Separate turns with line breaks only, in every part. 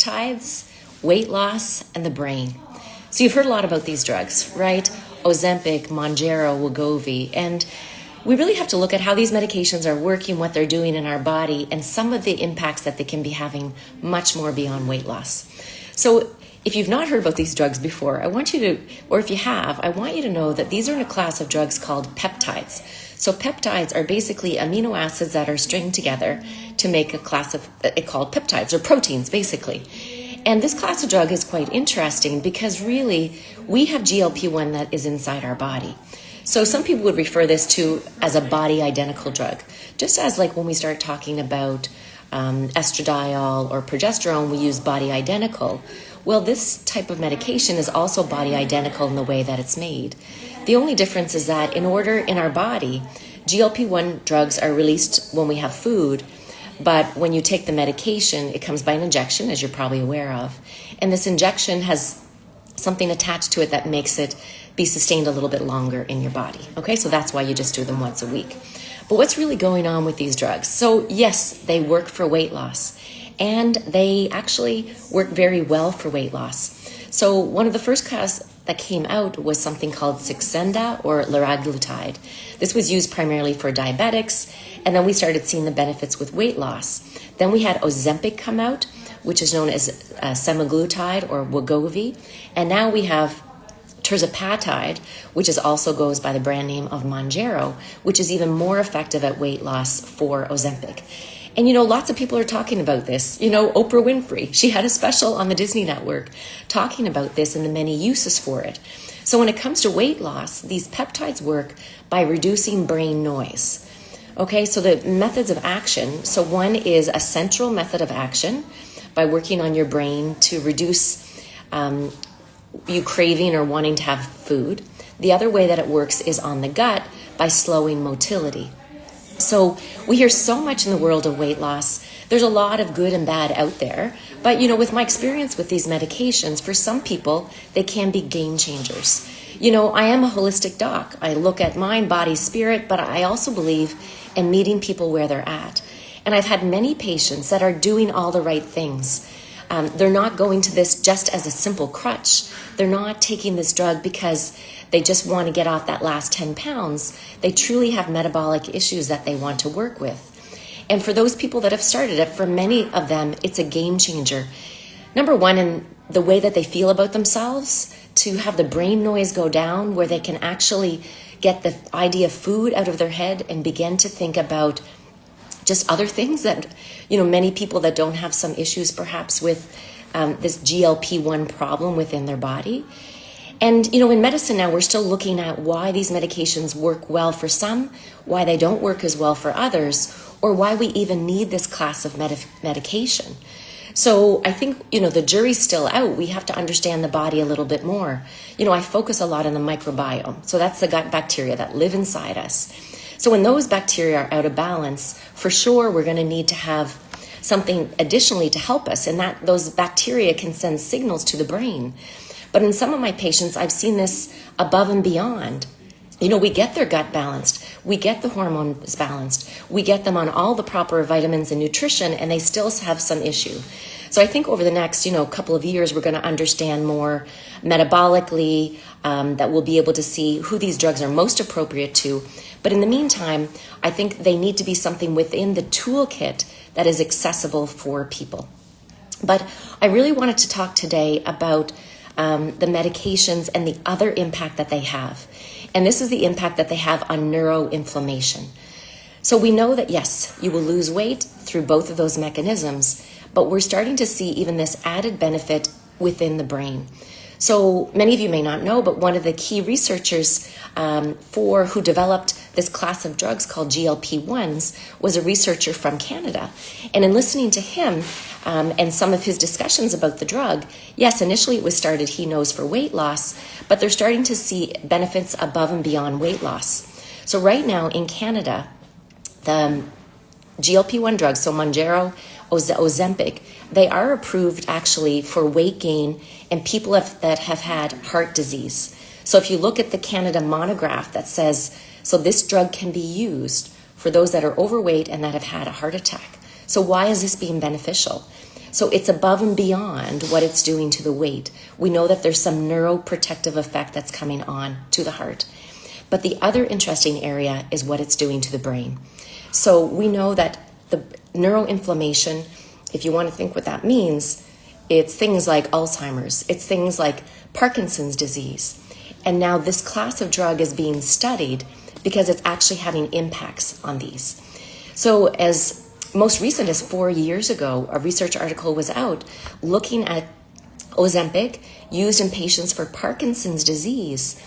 peptides, weight loss, and the brain. So you've heard a lot about these drugs, right? Ozempic, Mounjaro, Wegovy, and we really have to look at how these medications are working, what they're doing in our body, and some of the impacts that they can be having much more beyond weight loss. So if you've not heard about these drugs before, I want you to, or if you have, I want you to know that these are in a class of drugs called peptides. So peptides are basically amino acids that are stringed together to make a class of, called peptides, or proteins, basically. And this class of drug is quite interesting because really we have GLP1 that is inside our body. So some people would refer this to as a body identical drug. Just as like when we start talking about estradiol or progesterone, we use body identical. Well, this type of medication is also body identical in the way that it's made. The only difference is that in our body, GLP1 drugs are released when we have food, but when you take the medication, it comes by an injection, as you're probably aware of. And this injection has something attached to it that makes it be sustained a little bit longer in your body. Okay, so that's why you just do them once a week. But what's really going on with these drugs? So yes, they work for weight loss, and they actually work very well for weight loss. So one of the first class that came out was something called Saxenda or liraglutide. This was used primarily for diabetics, and then we started seeing the benefits with weight loss. Then we had Ozempic come out, which is known as semaglutide or Wegovy, and now we have tirzepatide, which also goes by the brand name of Mounjaro, which is even more effective at weight loss for Ozempic. And lots of people are talking about this. Oprah Winfrey, she had a special on the Disney Network talking about this and the many uses for it. So when it comes to weight loss, these peptides work by reducing brain noise. Okay, so the methods of action. So one is a central method of action by working on your brain to reduce you craving or wanting to have food. The other way that it works is on the gut by slowing motility. So we hear so much in the world of weight loss. There's a lot of good and bad out there. But, with my experience with these medications, for some people, they can be game changers. I am a holistic doc. I look at mind, body, spirit, but I also believe in meeting people where they're at. And I've had many patients that are doing all the right things. They're not going to this just as a simple crutch. They're not taking this drug because they just want to get off that last 10 pounds. They truly have metabolic issues that they want to work with. And for those people that have started it, for many of them, it's a game changer. Number one, in the way that they feel about themselves, to have the brain noise go down where they can actually get the idea of food out of their head and begin to think about just other things that, many people that don't have some issues perhaps with this GLP1 problem within their body. And, in medicine now, we're still looking at why these medications work well for some, why they don't work as well for others, or why we even need this class of medication. So I think, the jury's still out. We have to understand the body a little bit more. I focus a lot on the microbiome. So that's the gut bacteria that live inside us. So when those bacteria are out of balance, for sure, we're going to need to have something additionally to help us. And that those bacteria can send signals to the brain. But in some of my patients, I've seen this above and beyond. We get their gut balanced. We get the hormones balanced. We get them on all the proper vitamins and nutrition, and they still have some issue. So I think over the next, couple of years, we're going to understand more metabolically, that we'll be able to see who these drugs are most appropriate to. But in the meantime, I think they need to be something within the toolkit that is accessible for people. But I really wanted to talk today about the medications and the other impact that they have. And this is the impact that they have on neuroinflammation. So we know that, yes, you will lose weight through both of those mechanisms, but we're starting to see even this added benefit within the brain. So many of you may not know, but one of the key researchers who developed this class of drugs called GLP1s was a researcher from Canada. And in listening to him and some of his discussions about the drug, yes, initially it was started, he knows, for weight loss, but they're starting to see benefits above and beyond weight loss. So right now in Canada, the GLP1 drugs, so Mounjaro, Ozempic, they are approved actually for weight gain in people that have had heart disease. So if you look at the Canada monograph that says, so this drug can be used for those that are overweight and that have had a heart attack. So why is this being beneficial? So it's above and beyond what it's doing to the weight. We know that there's some neuroprotective effect that's coming on to the heart. But the other interesting area is what it's doing to the brain. So we know that the neuroinflammation, if you want to think what that means, it's things like Alzheimer's, it's things like Parkinson's disease. And now this class of drug is being studied because it's actually having impacts on these. So as most recent as 4 years ago, a research article was out looking at Ozempic used in patients for Parkinson's disease,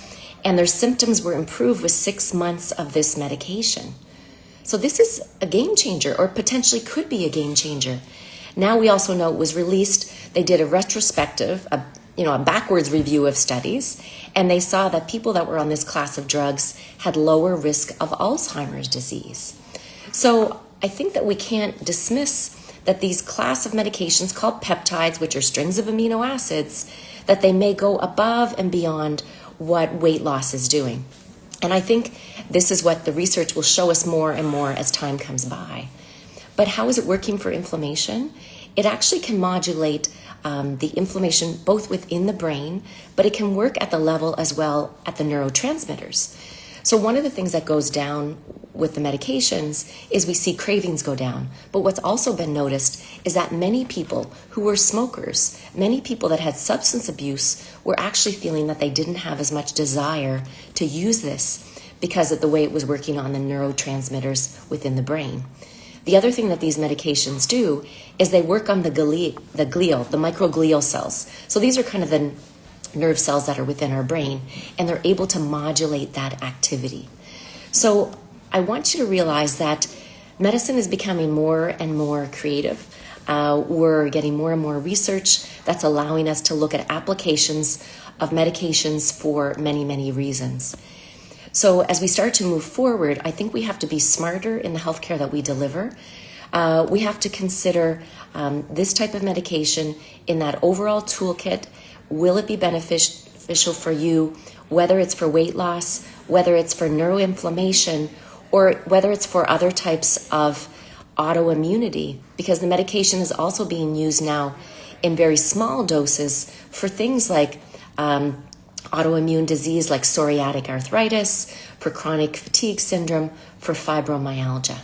and their symptoms were improved with 6 months of this medication. So this is a game changer, or potentially could be a game changer. Now we also know it was released. They did a retrospective, a backwards review of studies, and they saw that people that were on this class of drugs had lower risk of Alzheimer's disease. So I think that we can't dismiss that these class of medications called peptides, which are strings of amino acids, that they may go above and beyond what weight loss is doing. And I think this is what the research will show us more and more as time comes by. But how is it working for inflammation? It actually can modulate the inflammation both within the brain, but it can work at the level as well at the neurotransmitters. So one of the things that goes down with the medications is we see cravings go down. But what's also been noticed is that many people who were smokers, many people that had substance abuse, were actually feeling that they didn't have as much desire to use this because of the way it was working on the neurotransmitters within the brain. The other thing that these medications do is they work on the microglial cells. So these are kind of the nerve cells that are within our brain, and they're able to modulate that activity. So I want you to realize that medicine is becoming more and more creative. We're getting more and more research that's allowing us to look at applications of medications for many, many reasons. So as we start to move forward, I think we have to be smarter in the healthcare that we deliver. We have to consider this type of medication in that overall toolkit. Will it be beneficial for you, whether it's for weight loss, whether it's for neuroinflammation, or whether it's for other types of autoimmunity? Because the medication is also being used now in very small doses for things like autoimmune disease like psoriatic arthritis, for chronic fatigue syndrome, for fibromyalgia.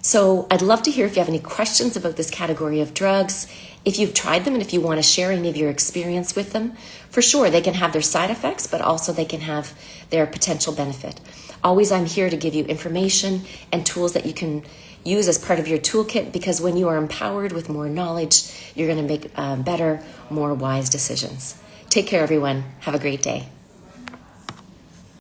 So I'd love to hear if you have any questions about this category of drugs, if you've tried them and if you want to share any of your experience with them. For sure, they can have their side effects, but also they can have their potential benefit. Always, I'm here to give you information and tools that you can use as part of your toolkit, because when you are empowered with more knowledge, you're going to make better, more wise decisions. Take care, everyone. Have a great day.